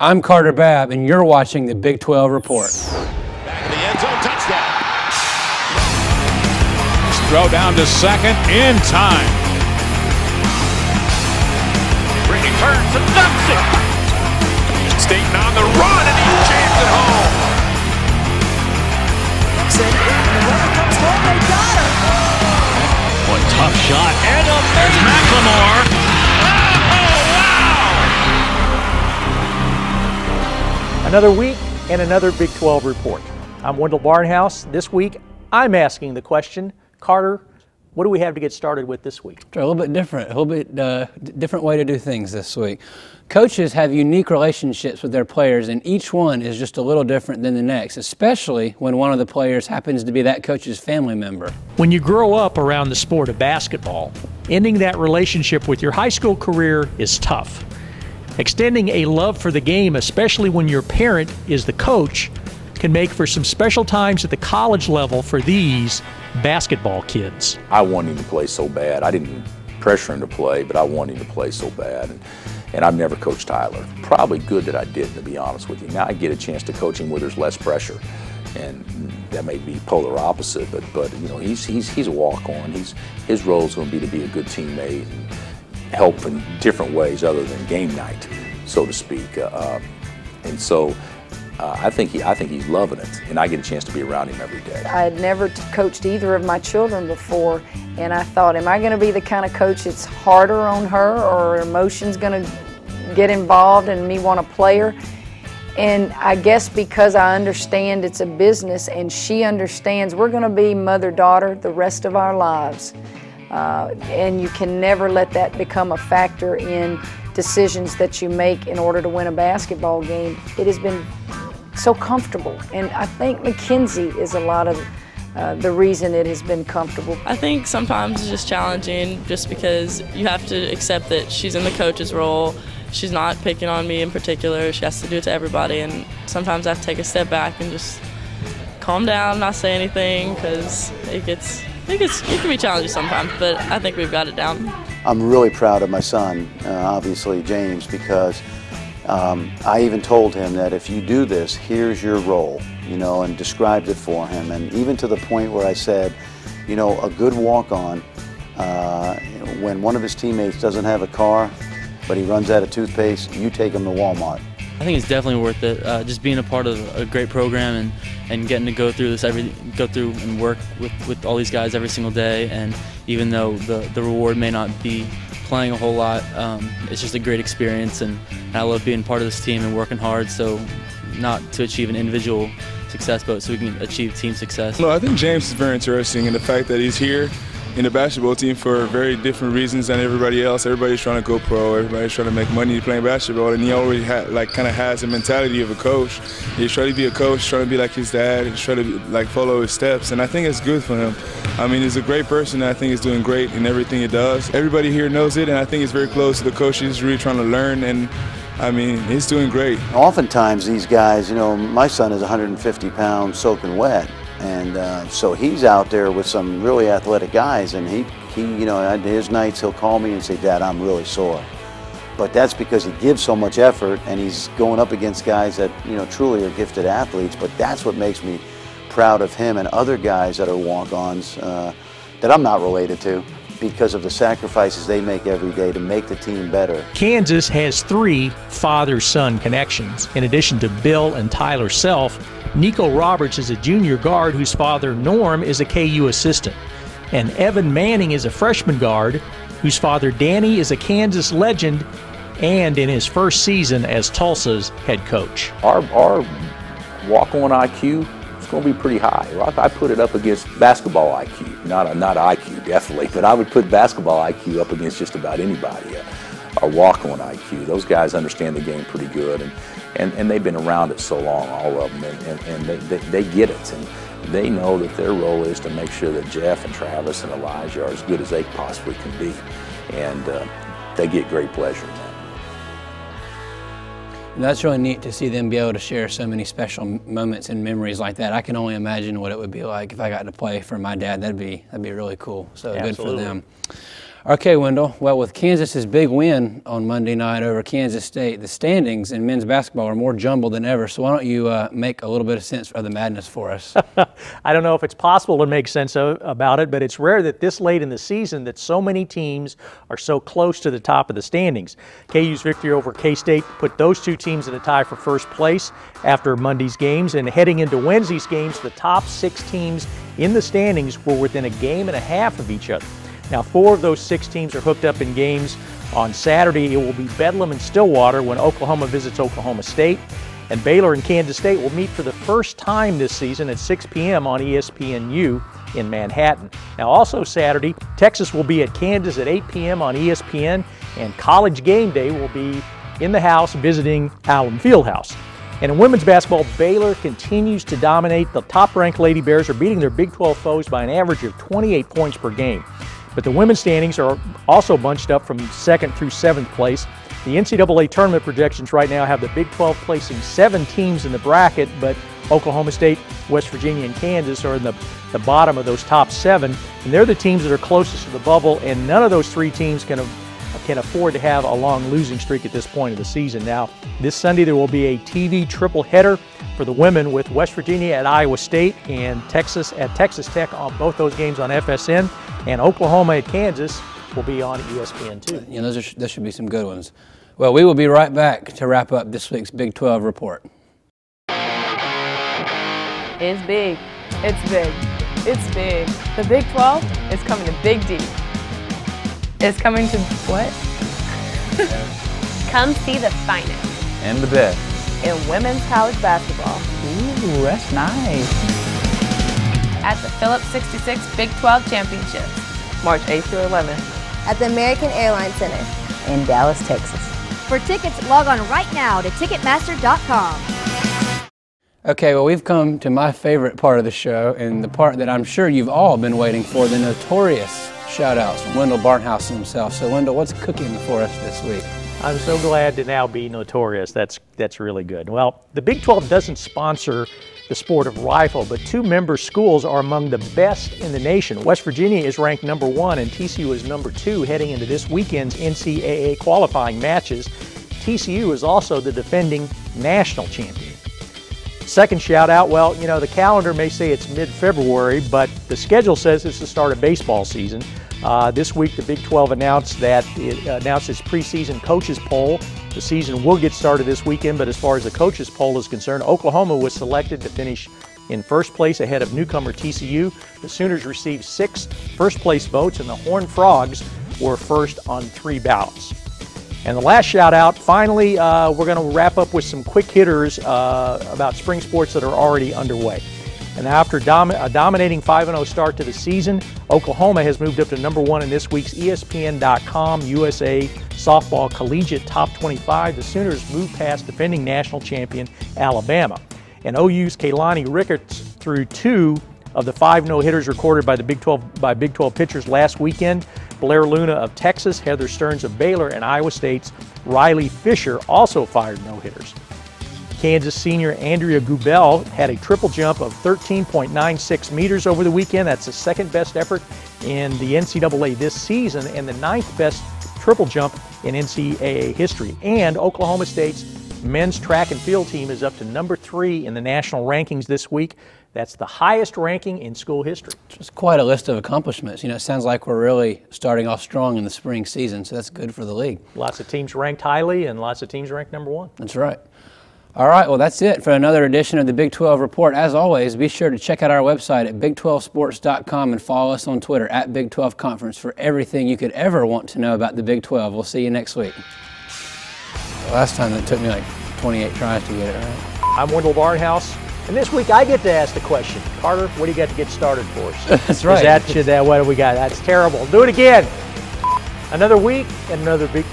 I'm Carter Babb, and you're watching the Big 12 Report. Back in the end zone, touchdown. Throw down to second in time. Brady turns and dumps it. Staten on the run, and he jams it home. And the runner comes home, they got her. What tough shot. And there's McLemore. Another week and another Big 12 report. I'm Wendell Barnhouse. This week, I'm asking the question, Carter, what do we have to get started with this week? A little bit different, a little bit different way to do things this week. Coaches have unique relationships with their players, and each one is just a little different than the next, especially when one of the players happens to be that coach's family member. When you grow up around the sport of basketball, ending that relationship with your high school career is tough. Extending a love for the game, especially when your parent is the coach, can make for some special times at the college level for these basketball kids. I wanted him to play so bad. I didn't pressure him to play, but I wanted him to play so bad. And I've never coached Tyler. Probably good that I didn't, to be honest with you. Now I get a chance to coach him where there's less pressure. And that may be polar opposite, but you know, he's a walk-on. His role is going to be a good teammate and help in different ways other than game night, so to speak. And so I think he's loving it, and I get a chance to be around him every day. I had never coached either of my children before, and I thought, am I going to be the kind of coach that's harder on her, or are emotions going to get involved and me want to play her? And I guess because I understand it's a business and she understands we're going to be mother-daughter the rest of our lives. And you can never let that become a factor in decisions that you make in order to win a basketball game. It has been so comfortable, and I think Mackenzie is a lot of the reason it has been comfortable. I think sometimes it's just challenging just because you have to accept that she's in the coach's role. She's not picking on me in particular. She has to do it to everybody, and sometimes I have to take a step back and just calm down, not say anything, because it can be challenging sometimes, but I think we've got it down. I'm really proud of my son, obviously James, because I even told him that if you do this, here's your role, you know, and described it for him. And even to the point where I said, you know, a good walk-on, when one of his teammates doesn't have a car, but he runs out of toothpaste, you take him to Walmart. I think it's definitely worth it. Just being a part of a great program and getting to go through this and work with all these guys every single day. And even though the reward may not be playing a whole lot, it's just a great experience. And I love being part of this team and working hard. So not to achieve an individual success, but so we can achieve team success. No, I think James is very interesting in the fact that he's here in the basketball team for very different reasons than everybody else. Everybody's trying to go pro. Everybody's trying to make money playing basketball, and he already kind of has the mentality of a coach. He's trying to be a coach, trying to be like his dad. He's trying to follow his steps, and I think it's good for him. I mean, he's a great person, and I think he's doing great in everything he does. Everybody here knows it, and I think he's very close to the coach. He's really trying to learn, and I mean, he's doing great. Oftentimes these guys, you know, my son is 150 pounds soaking wet. And so he's out there with some really athletic guys, and he, you know, his nights he'll call me and say, Dad, I'm really sore. But that's because he gives so much effort, and he's going up against guys that, you know, truly are gifted athletes. But that's what makes me proud of him and other guys that are walk-ons that I'm not related to, because of the sacrifices they make every day to make the team better. Kansas has 3 father-son connections. In addition to Bill and Tyler Self, Nico Roberts is a junior guard whose father, Norm, is a KU assistant. And Evan Manning is a freshman guard whose father, Danny, is a Kansas legend and in his first season as Tulsa's head coach. Our walk-on IQ is going to be pretty high. I put it up against basketball IQ, not IQ, definitely, but I would put basketball IQ up against just about anybody. Our walk-on IQ, those guys understand the game pretty good, and they've been around it so long, all of them, and they get it, and they know that their role is to make sure that Jeff and Travis and Elijah are as good as they possibly can be, and they get great pleasure in that. And that's really neat to see them be able to share so many special moments and memories like that. I can only imagine what it would be like if I got to play for my dad. That'd be really cool. So Absolutely. Good for them. Okay, Wendell. Well, with Kansas's big win on Monday night over Kansas State, the standings in men's basketball are more jumbled than ever. So why don't you make a little bit of sense of the madness for us? I don't know if it's possible to make sense about it, but it's rare that this late in the season that so many teams are so close to the top of the standings. KU's victory over K-State put those two teams in a tie for first place after Monday's games, and heading into Wednesday's games, the top 6 teams in the standings were within a game and a half of each other. Now, 4 of those 6 teams are hooked up in games. On Saturday, it will be Bedlam and Stillwater when Oklahoma visits Oklahoma State. And Baylor and Kansas State will meet for the first time this season at 6 p.m. on ESPNU in Manhattan. Now, also Saturday, Texas will be at Kansas at 8 p.m. on ESPN, and College Game Day will be in the house visiting Allen Fieldhouse. And in women's basketball, Baylor continues to dominate. The top-ranked Lady Bears are beating their Big 12 foes by an average of 28 points per game. But the women's standings are also bunched up from 2nd through 7th place. The NCAA tournament projections right now have the Big 12 placing 7 teams in the bracket, but Oklahoma State, West Virginia, and Kansas are in the bottom of those top 7. And they're the teams that are closest to the bubble, and none of those 3 teams can afford to have a long losing streak at this point of the season. Now, this Sunday there will be a TV triple header for the women with West Virginia at Iowa State and Texas at Texas Tech on both those games on FSN, and Oklahoma at Kansas will be on ESPN2. You know, those should be some good ones. Well, we will be right back to wrap up this week's Big 12 report. It's big. It's big. It's big. The Big 12 is coming to Big D. It's coming to what? Come see the finest. And the best. In women's college basketball. Ooh, that's nice. At the Phillips 66 Big 12 Championships. March 8th through 11th. At the American Airlines Center. In Dallas, Texas. For tickets, log on right now to Ticketmaster.com. Okay, well, we've come to my favorite part of the show, and the part that I'm sure you've all been waiting for, the notorious shout-outs from Wendell Barnhouse himself. So, Wendell, what's cooking for us this week? I'm so glad to now be notorious. That's really good. Well, the Big 12 doesn't sponsor the sport of rifle, but 2 member schools are among the best in the nation. West Virginia is ranked number 1 and TCU is number 2 heading into this weekend's NCAA qualifying matches. TCU is also the defending national champion. Second shout out, well, you know, the calendar may say it's mid-February, but the schedule says it's the start of baseball season. This week, the Big 12 announced its preseason coaches poll. The season will get started this weekend, but as far as the coaches poll is concerned, Oklahoma was selected to finish in first place ahead of newcomer TCU. The Sooners received 6 first-place votes, and the Horned Frogs were first on 3 ballots. And the last shout out, finally, we're going to wrap up with some quick hitters about spring sports that are already underway. And after a dominating 5-0 start to the season, Oklahoma has moved up to number 1 in this week's ESPN.com USA Softball Collegiate Top 25. The Sooners moved past defending national champion Alabama. And OU's Kaylani Ricketts threw 2 of the 5 no-hitters recorded by the Big 12 pitchers last weekend. Blair Luna of Texas, Heather Stearns of Baylor, and Iowa State's Riley Fisher also fired no-hitters. Kansas senior Andrea Gubel had a triple jump of 13.96 meters over the weekend. That's the 2nd best effort in the NCAA this season and the 9th best triple jump in NCAA history. And Oklahoma State's men's track and field team is up to number 3 in the national rankings this week. That's the highest ranking in school history. It's quite a list of accomplishments. You know, it sounds like we're really starting off strong in the spring season, so that's good for the league. Lots of teams ranked highly and lots of teams ranked number 1. That's right. All right, well, that's it for another edition of the Big 12 Report. As always, be sure to check out our website at Big12Sports.com and follow us on Twitter at Big 12 Conference for everything you could ever want to know about the Big 12. We'll see you next week. Last time it took me like 28 tries to get it right. I'm Wendell Barnhouse, and this week I get to ask the question. Carter, what do you got to get started for us? That's right. What do we got? That's terrible. Do it again. Another week and another big.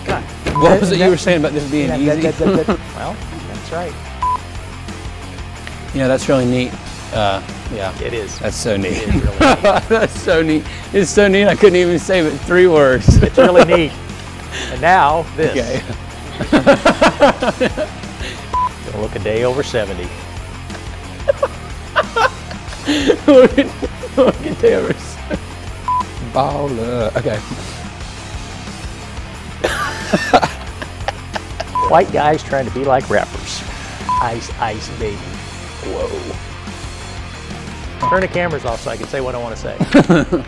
God. What was it you were saying about this being easy? Well, that's right. You know, that's really neat. Yeah. It is. That's so neat. It is really neat. That's so neat. It's so neat I couldn't even say it 3 words. It's really neat. And now, this. Okay. Gonna look a day over 70. Look a day over 70. baller. Okay. White guys trying to be like rappers. Ice, ice, baby. Whoa. Turn the cameras off so I can say what I want to say.